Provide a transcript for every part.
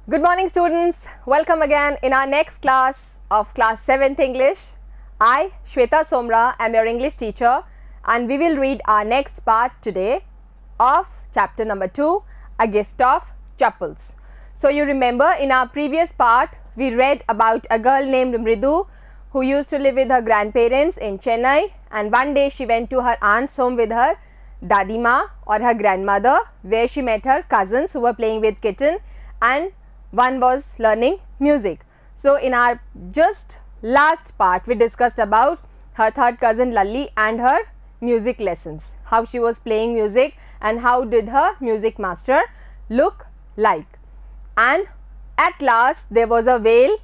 Good morning students, welcome again in our next class of class 7th English. I, Shweta Somra, am your English teacher and we will read our next part today of chapter number 2, A Gift of Chappals. So you remember in our previous part we read about a girl named Mridu who used to live with her grandparents in Chennai, and one day she went to her aunt's home with her Dadi Ma or her grandmother, where she met her cousins who were playing with kitten and one was learning music. So in our just last part we discussed about her third cousin Lalli and her music lessons, how she was playing music and how did her music master look like. And at last there was a wail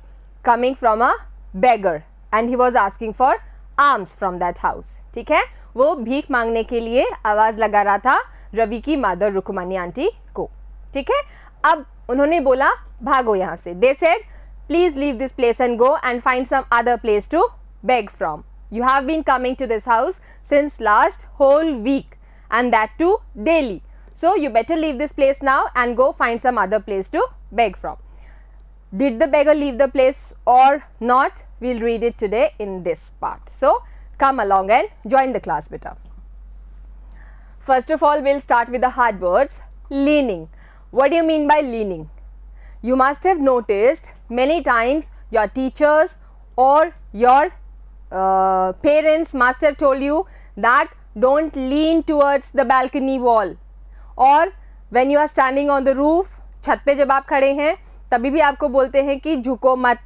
coming from a beggar and he was asking for alms from that house. ठीक है, वो भीख मांगने के लिए आवाज़ लगा रहा था रवि की मदर रुकमणी आंटी को. ठीक है, अब उन्होंने बोला भागो यहाँ से. They said please leave this place and go and find some other place to beg from. You have been coming to this house since last whole week and that too daily. So you better leave this place now and go find some other place to beg from. Did the beggar leave the place or not? We'll read it today in this part. So come along and join the class, beta. First of all, we'll start with the hard words. Leaning. What do you mean by leaning? You must have noticed many times your teachers or your parents must have told you that don't lean towards the balcony wall, or when you are standing on the roof, छत पे जब आप खड़े हैं तभी भी आपको बोलते हैं कि झुको मत,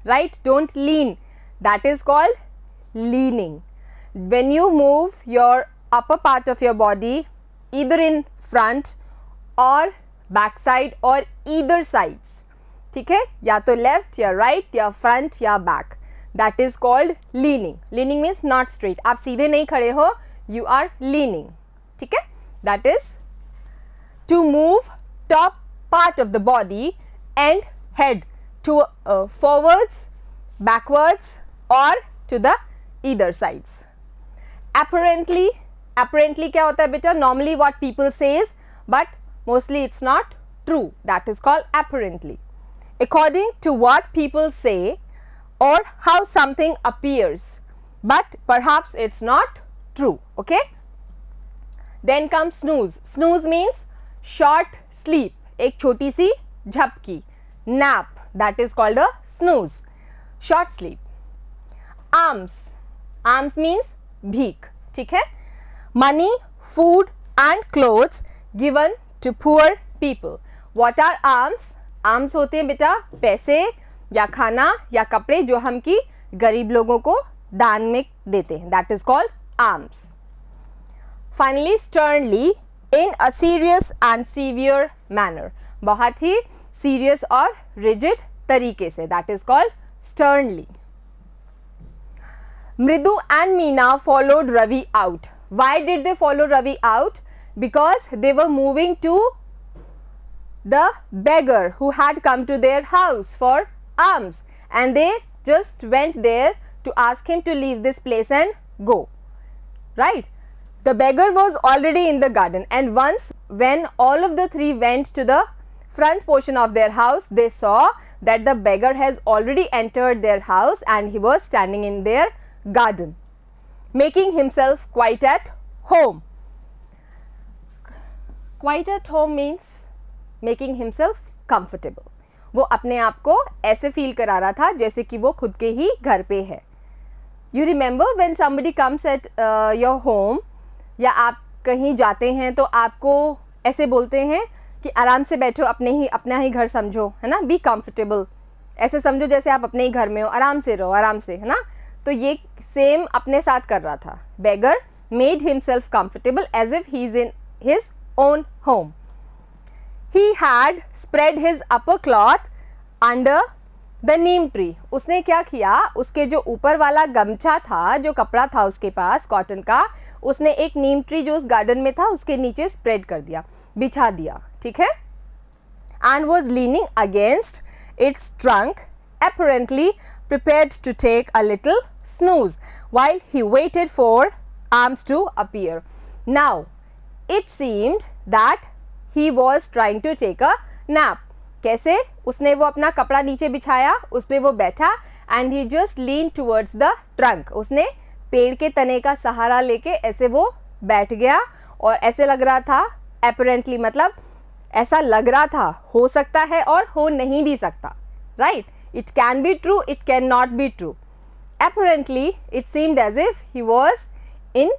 right? Don't lean. That is called leaning. When you move your upper part of your body either in front और बैक साइड और ईदर साइड्स, ठीक है, या तो लेफ्ट या राइट या फ्रंट या back, that is called leaning. Leaning means not straight, आप सीधे नहीं खड़े हो, यू आर लीनिंग. ठीक है, that is to move top part of the body and head to forwards, backwards और to the either sides. apparently क्या होता है बेटा? Normally what people says, but mostly it's not true. That is called apparently. According to what people say or how something appears, but perhaps it's not true. Okay. Then comes snooze. Snooze means short sleep, एक छोटी सी झपकी. Nap, that is called a snooze. Short sleep. Alms. Alms means भीख. ठीक है. Money, food and clothes given to poor people. What are alms? Alms होते हैं बेटा पैसे या खाना या कपड़े जो हम की गरीब लोगों को दान में देते हैं. That is called alms. Finally, sternly, in a serious and severe manner. बहुत ही serious और rigid तरीके से. That is called sternly. Mridu and Meena followed Ravi out. Why did they follow Ravi out? Because they were moving to the beggar who had come to their house for alms, and they just went there to ask him to leave this place and go. Right? The beggar was already in the garden, and once when all of the three went to the front portion of their house, they saw that the beggar has already entered their house and he was standing in their garden, making himself quite at home. Quite at home means making himself comfortable. वो अपने आप को ऐसे feel करा रहा था जैसे कि वो खुद के ही घर पे है. You remember when somebody comes at your home, या आप कहीं जाते हैं तो आपको ऐसे बोलते हैं कि आराम से बैठो, अपना ही घर समझो, है ना, बी कंफर्टेबल, ऐसे समझो जैसे आप अपने ही घर में हो, आराम से रहो, आराम से, है ना. तो ये सेम अपने साथ कर रहा था. Beggar made himself comfortable as if he is in his own home. He had spread his upper cloth under the neem tree. उसने क्या किया, उसके जो ऊपर वाला गमछा था, जो कपड़ा था उसके पास कॉटन का, उसने एक नीम ट्री जो उस गार्डन में था उसके नीचे स्प्रेड कर दिया, बिछा दिया. ठीक है. And was leaning against its trunk, apparently prepared to take a little snooze while he waited for alms to appear. Now it seemed that he was trying to take a nap. कैसे? उसने वो अपना कपड़ा नीचे बिछाया, उस पर वो बैठा and he just lean towards the trunk. उसने पेड़ के तने का सहारा लेके ऐसे वो बैठ गया और ऐसे लग रहा था, अपरेंटली मतलब ऐसा लग रहा था, हो सकता है और हो नहीं भी सकता, right? It can be true, it can not be true. Apparently it seemed as if he was in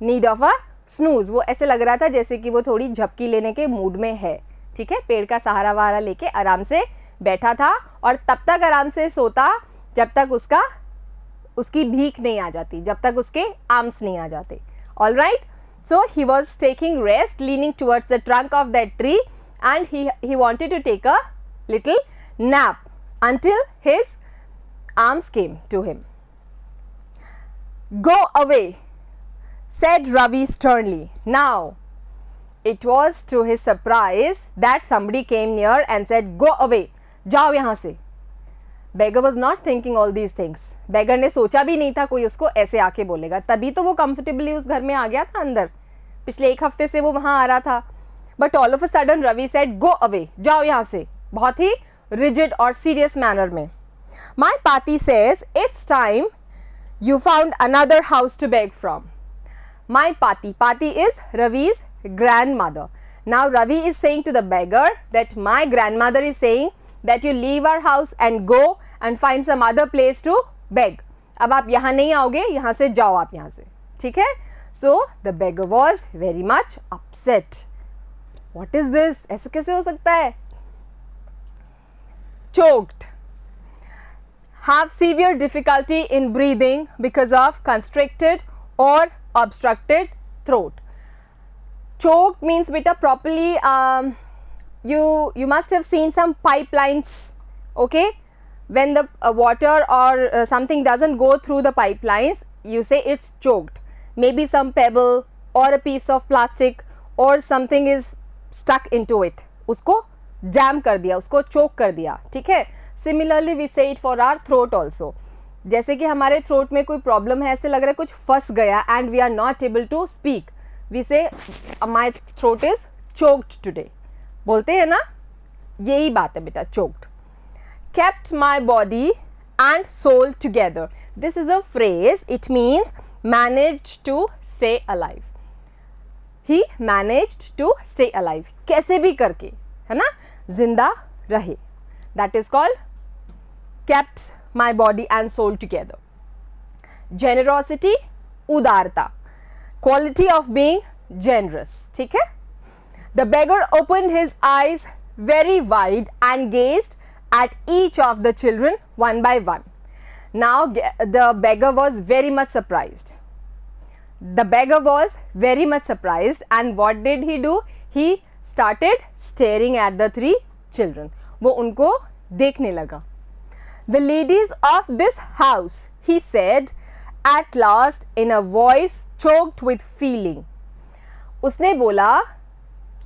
need of a snooze. वो ऐसे लग रहा था जैसे कि वो थोड़ी झपकी लेने के मूड में है. ठीक है, पेड़ का सहारा वहारा लेके आराम से बैठा था और तब तक आराम से सोता जब तक उसकी भीख नहीं आ जाती, जब तक उसके आर्म्स नहीं आ जाते. All right, so he was taking rest, leaning towards the trunk of that tree and he wanted to take a little nap until his arms came to him. Go away, said Ravi sternly. Now, it was to his surprise that somebody came near and said, "Go away, जाओ यहाँ से." Beggar was not thinking all these things. Beggar ने सोचा भी नहीं था कोई उसको ऐसे आके बोलेगा, तभी तो वो comfortably उस घर में आ गया था अंदर. पिछले 1 हफ्ते से वो वहाँ आ रहा था. But all of a sudden Ravi said, "Go away, जाओ यहाँ से," बहुत ही rigid और serious manner में. My Pati says it's time you found another house to beg from. My Pati is Ravi's grandmother. Now Ravi is saying to the beggar that my grandmother is saying that you leave our house and go and find some other place to beg. अब आप यहाँ नहीं आओगे, यहाँ से जाओ आप यहाँ से. ठीक है? So the beggar was very much upset. What is this? ऐसे कैसे हो सकता है? Choked. Have severe difficulty in breathing because of constricted or obstructed throat. Choked means beta properly you must have seen some pipelines, okay? When the water or something doesn't go through the pipelines, you say it's choked. Maybe some pebble or a piece of plastic or something is stuck into it. उसको jam कर दिया, उसको choke कर दिया. ठीक है? Similarly we say it for our throat also. जैसे कि हमारे throat में कोई problem है, ऐसे लग रहा है कुछ फंस गया and we are not able to speak. We say my throat is choked today. बोलते हैं ना, यही बात है बेटा, choked. Kept my body and soul together. This is a phrase. It means managed to stay alive. He managed to stay alive. कैसे भी करके, है ना, जिंदा रहे. That is called kept my body and soul together. Generosity, उदारता, quality of being generous. ठीक है? The beggar opened his eyes very wide and gazed at each of the children one by one. Now the beggar was very much surprised. The beggar was very much surprised and what did he do? He started staring at the 3 children. वो उनको देखने लगा. The ladies of this house, he said at last in a voice choked with feeling. उसने बोला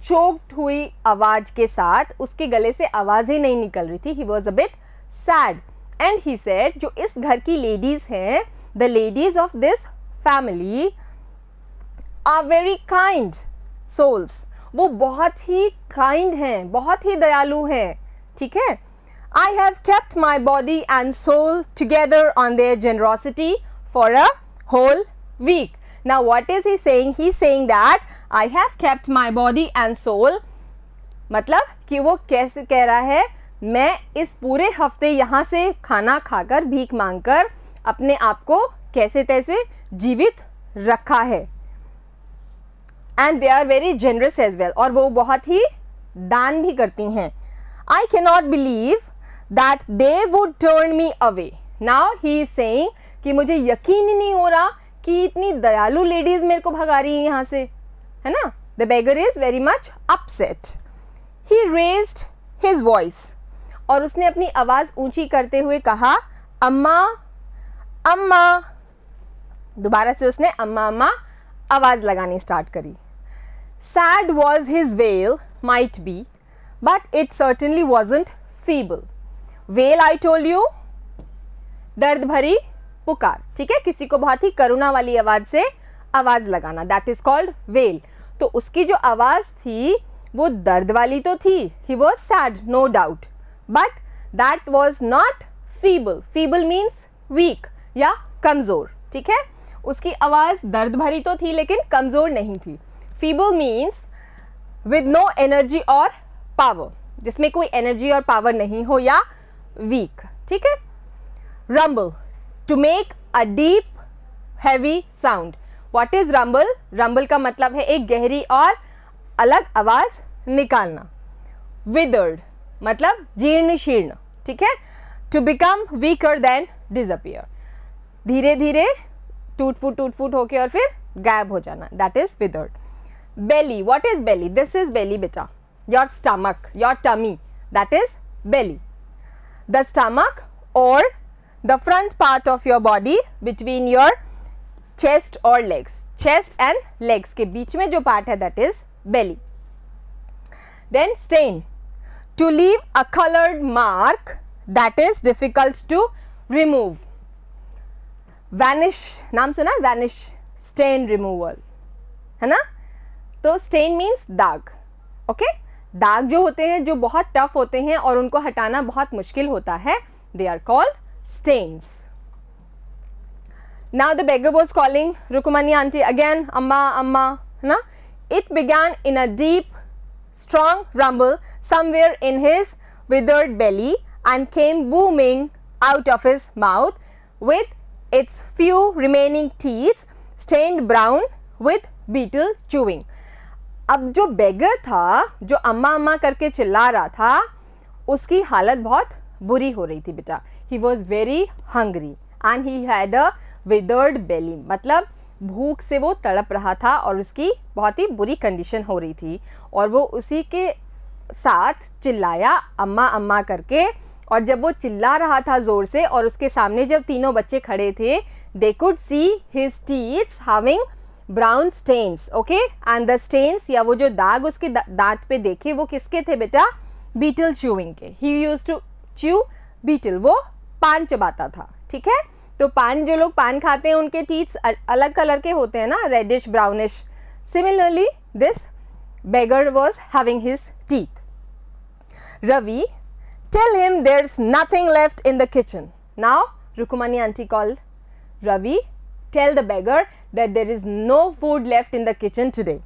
choked हुई आवाज के साथ, उसके गले से आवाज ही नहीं निकल रही थी. He was a bit sad and he said, जो इस घर की ladies हैं, the ladies of this family are very kind souls. वो बहुत ही kind हैं, बहुत ही दयालु हैं. ठीक है? I have kept my body and soul together on their generosity for a whole week. Now what is he saying? He is saying that I have kept my body and soul. मतलब कि वो कैसे कह रहा है, मैं इस पूरे हफ्ते यहाँ से खाना खाकर भीख मांगकर अपने आप को कैसे तैसे जीवित रखा है. And they are very generous as well. और वो बहुत ही दान भी करती हैं. I cannot believe that they would turn me away. Now he is saying कि मुझे यकीन ही नहीं हो रहा कि इतनी दयालु लेडीज मेरे को भगा रही हैं यहाँ से, है ना? The beggar is very much upset. He raised his voice. और उसने अपनी आवाज ऊंची करते हुए कहा, अम्मा अम्मा. दोबारा से उसने अम्मा अम्मा आवाज लगानी स्टार्ट करी. Sad was his wail, might be, but it certainly wasn't feeble. Wail, I told you, दर्द भरी पुकार. ठीक है? किसी को बहुत ही करुणा वाली आवाज से आवाज लगाना, that is called wail. तो उसकी जो आवाज थी वो दर्द वाली तो थी, he was sad no doubt, but that was not feeble. Feeble means weak या कमज़ोर. ठीक है, उसकी आवाज़ दर्द भरी तो थी लेकिन कमज़ोर नहीं थी. Feeble means with no energy और पावर, जिसमें कोई एनर्जी और पावर नहीं हो, या वीक. ठीक है. Rumble, to make a deep heavy sound. What is rumble? Rumble का मतलब है एक गहरी और अलग आवाज निकालना. विदर्ड मतलब जीर्ण शीर्ण. ठीक है. To become weaker then disappear, धीरे धीरे टूट फूट होके और फिर गायब हो जाना, that is withered. Belly, what is belly? This is belly बेटा, your stomach, your tummy, that is belly. The stomach और the front part of your body between your chest और लेग्स, चेस्ट एंड लेग्स के बीच में जो part है that is belly. Then stain, to leave a coloured mark that is difficult to remove. Vanish, नाम सुना? Vanish, stand removal, है ना? तो स्टेन मीन्स दाग. ओके, दाग जो होते हैं, जो बहुत टफ होते हैं और उनको हटाना बहुत मुश्किल होता है, they are called stains. Now the beggar was calling Rukumani auntie again, amma amma, na? It began in a deep strong rumble somewhere in his withered belly and came booming out of his mouth with its few remaining teeth stained brown with beetle chewing. अब जो beggar था, जो अम्मा अम्मा करके चिल्ला रहा था, उसकी हालत बहुत बुरी हो रही थी बेटा. He was very hungry and he had a withered belly, मतलब भूख से वो तड़प रहा था और उसकी बहुत ही बुरी कंडीशन हो रही थी, और वो उसी के साथ चिल्लाया अम्मा अम्मा करके. और जब वो चिल्ला रहा था ज़ोर से और उसके सामने जब तीनों बच्चे खड़े थे, they could see his teeth having brown stains. okay, and the stains या वो जो दाग उसके दांत पे देखे वो किसके थे बेटा? beetle chewing के. he used to chew beetle, वो पान चबाता था. ठीक है, तो पान, जो लोग पान खाते हैं उनके टीथ अलग कलर के होते हैं ना, reddish brownish. Similarly this beggar was having his teeth. Ravi, tell him there's nothing left in the kitchen. Now Rukumani auntie called Ravi, tell the beggar that there is no food left in the kitchen today.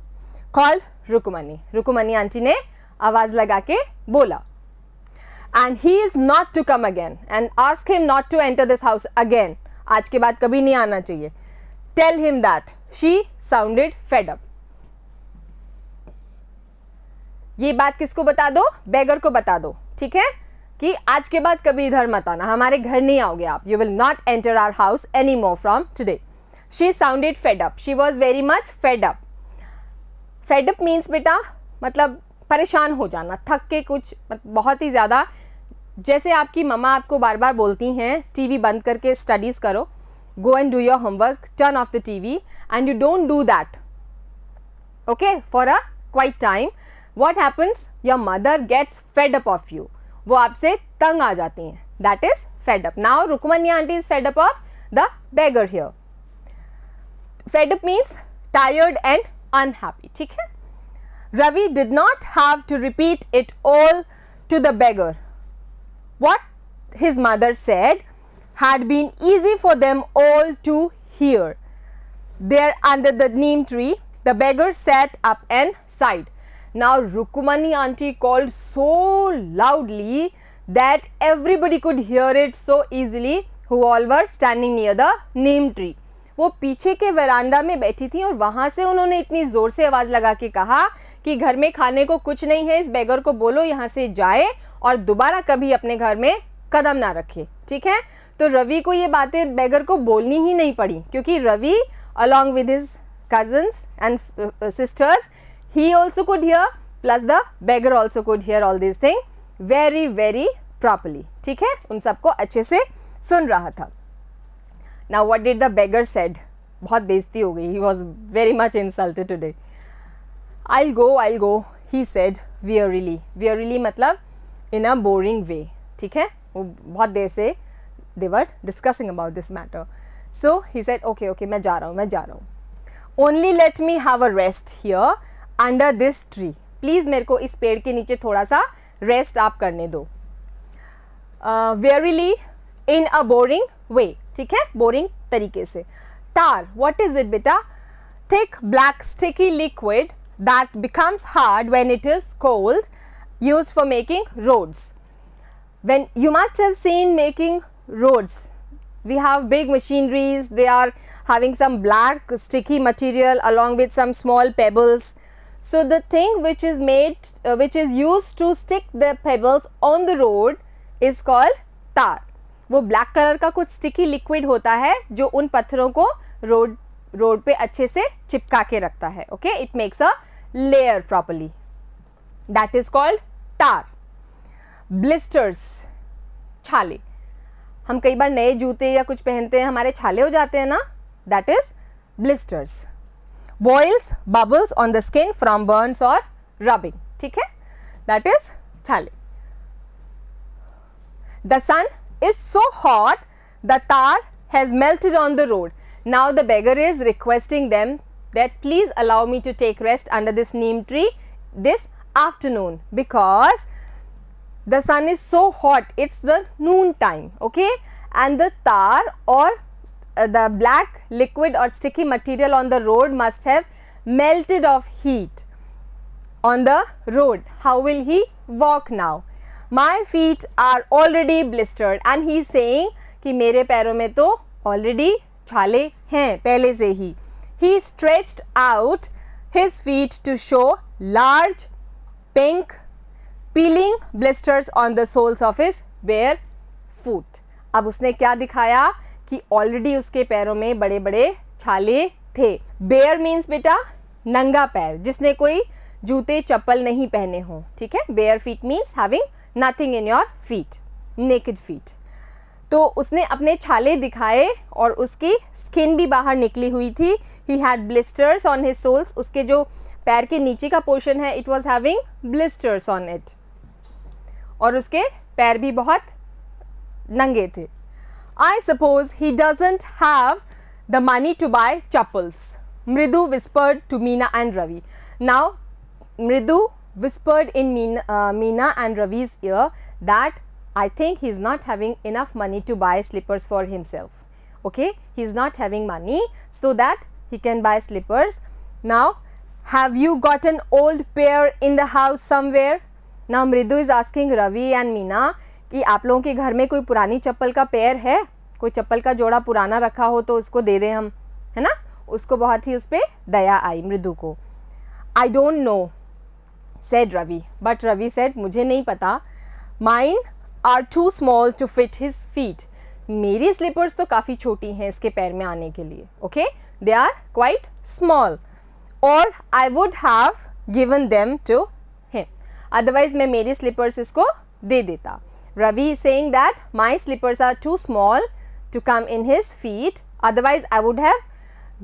Called Rukumani. Rukumani auntie ने आवाज लगा के बोला. And he is not to come again, and ask him not to enter this house again. आज के बाद कभी नहीं आना चाहिए. Tell him that. She sounded fed up. ये बात किसको बता दो? बेगर को बता दो. ठीक है, कि आज के बाद कभी इधर मत आना, हमारे घर नहीं आओगे आप. You will not enter our house anymore from today. She sounded fed up. She was very much fed up. Fed up means बेटा मतलब परेशान हो जाना, थक के, कुछ बहुत ही ज़्यादा. जैसे आपकी मम्मा आपको बार बार बोलती हैं टीवी बंद करके स्टडीज़ करो, go and do your homework, turn off the TV, and you don't do that, okay, for a quiet time. What happens? Your mother gets fed up of you. वो आपसे तंग आ जाती हैं, that is fed up. Now Rukmini aunty is fed up of the beggar here. Fed up means tired and unhappy. ठीक है. Ravi did not have to repeat it all to the beggar. What his mother said had been easy for them all to hear. There under the neem tree, the beggar sat up and sighed. Now Rukumani auntie called so loudly that everybody could hear it so easily, who all were standing near the neem tree. वो पीछे के वरांडा में बैठी थी और वहाँ से उन्होंने इतनी ज़ोर से आवाज़ लगा के कहा कि घर में खाने को कुछ नहीं है, इस बेगर को बोलो यहाँ से जाए और दोबारा कभी अपने घर में कदम ना रखे. ठीक है. तो रवि को ये बातें बेगर को बोलनी ही नहीं पड़ी, क्योंकि Ravi along with his cousins and sisters, he also could hear, plus the beggar also could hear all this thing very very properly. ठीक है, उन सबको अच्छे से सुन रहा था. Now what did the beggar said? बहुत बेइज्जती हो गई. He was very much insulted today. I'll go, he said wearily. Wearily मतलब in a boring way. ठीक है, वो बहुत देर से they were discussing about this matter. So he said, okay, मैं जा रहा हूँ. Only let me have a rest here under this tree. Please मेरे को इस पेड़ के नीचे थोड़ा सा रेस्ट आप करने दो. वेरीली इन अ बोरिंग वे, ठीक है, बोरिंग तरीके से. टार, व्हाट इज इट बेटा? Thick black sticky liquid that becomes hard when it is cold, used for making roads. When you must have seen making roads, we have big machineries, they are having some black sticky material along with some small pebbles. So the thing which is made, which is used to stick the pebbles on the road is called tar. वो black color का कुछ sticky liquid होता है जो उन पत्थरों को road पे अच्छे से चिपका के रखता है. Okay, it makes a layer properly. That is called tar. Blisters, छाले. हम कई बार नए जूते या कुछ पहनते हैं, हमारे छाले हो जाते हैं ना, that is blisters. Boils, bubbles on the skin from burns और रबिंग, ठीक है, दैट इज छाले. The sun is so hot the tar has melted on the road. Now the beggar is requesting them that please allow me to take rest under this neem tree this afternoon because the sun is so hot, it's the noon time, okay, and the tar or the black liquid or sticky material on the road must have melted of heat on the road. How will he walk now? My feet are already blistered, and he is saying कि मेरे पैरों में तो already छाले हैं पहले से ही. He stretched out his feet to show large pink peeling blisters on the soles of his bare foot. अब उसने क्या दिखाया कि ऑलरेडी उसके पैरों में बड़े बड़े छाले थे. बेयर मीन्स बेटा नंगा पैर, जिसने कोई जूते चप्पल नहीं पहने हों, ठीक है. Bare feet means having nothing in your feet, naked feet. तो उसने अपने छाले दिखाए और उसकी स्किन भी बाहर निकली हुई थी. He had blisters on his soul's, उसके जो पैर के नीचे का पोर्शन है, it was having blisters on it, और उसके पैर भी बहुत नंगे थे. I suppose he doesn't have the money to buy chappals, Mridu whispered to Meena and Ravi. Now Mridu whispered in Meena and Ravi's ear that I think he is not having enough money to buy slippers for himself. Okay, he is not having money so that he can buy slippers. Now have you got an old pair in the house somewhere? Now Mridu is asking Ravi and Meena कि आप लोगों के घर में कोई पुरानी चप्पल का pair है, कोई चप्पल का जोड़ा पुराना रखा हो तो उसको दे दें हम, है ना. उसको बहुत ही उस पर दया आई मृदु को. I don't know, said Ravi, but Ravi said मुझे नहीं पता. Mine are too small to fit his feet. मेरी स्लीपर्स तो काफ़ी छोटी हैं इसके पैर में आने के लिए. Okay, they are quite small. Or I would have given them to him. Otherwise मैं मेरी स्लीपर्स इसको दे देता. Ravi is saying that my slippers are too small to come in his feet. Otherwise I would have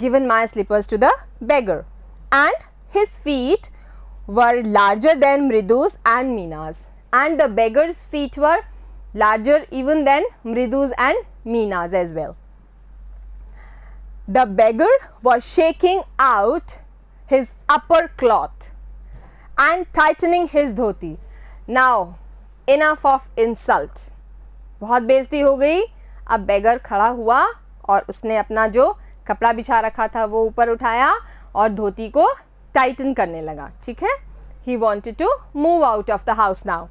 given my slippers to the beggar. And his feet were larger than Mridu's and Meena's. And the beggar's feet were larger even than Mridu's and Meena's as well. The beggar was shaking out his upper cloth and tightening his dhoti. Now enough of insult. बहुत बेइज्जती हो गई. अब बेगर खड़ा हुआ और उसने अपना जो कपड़ा बिछा रखा था वो ऊपर उठाया और धोती को टाइटन करने लगा. ठीक है. He wanted to move out of the house now.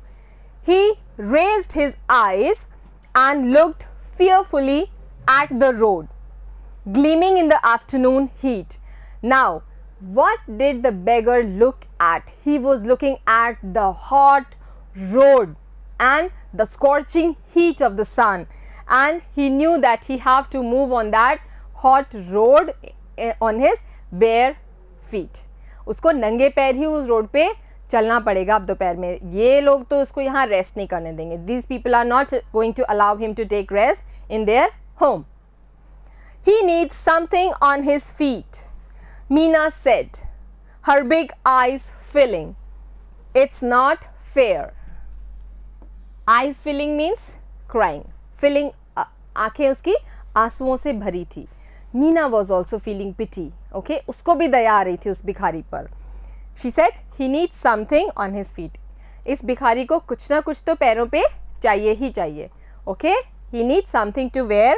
He raised his eyes and looked fearfully at the road, gleaming in the afternoon heat. Now, what did the beggar look at? He was looking at the hot road and the scorching heat of the sun, and he knew that he have to move on that hot road on his bare feet. उसको नंगे पैर ही उस road पे चलना पड़ेगा अब दोपहर में. ये लोग तो उसको यहाँ रेस्ट नहीं करने देंगे. These people are not going to allow him to take rest in their home. He needs something on his feet, Meena said, her big eyes filling. It's not fair. Eyes filling means crying. Filling, आँखें उसकी आंसुओं से भरी थी. Meena was also feeling pity. Okay, उसको भी दया आ रही थी उस भिखारी पर. She said he needs something on his feet. इस भिखारी को कुछ ना कुछ तो पैरों पे चाहिए ही चाहिए. Okay? He needs something to wear.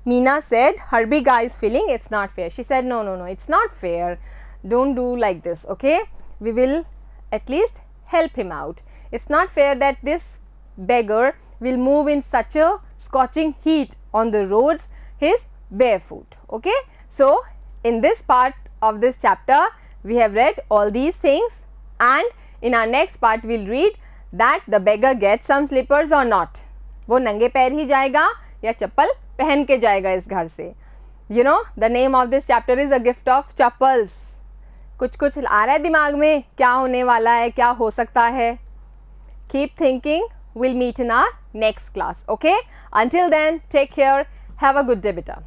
Meena said her big eyes feeling it's not fair. She said no, it's not fair. Don't do like this. Okay? We will at least help him out. It's not fair that this beggar will move in such a scorching heat on the roads, his barefoot. Okay? So, in this part of this chapter, we have read all these things, and in our next part we will read that the beggar gets some slippers or not. वो नंगे पैर ही जाएगा या चप्पल पहन के जाएगा इस घर से. You know, the name of this chapter is a gift of chappals. कुछ कुछ आ रहा है दिमाग में, क्या होने वाला है, क्या हो सकता है? Keep thinking. We'll meet in our next class. Okay? Until then, take care. Have a good day, beta.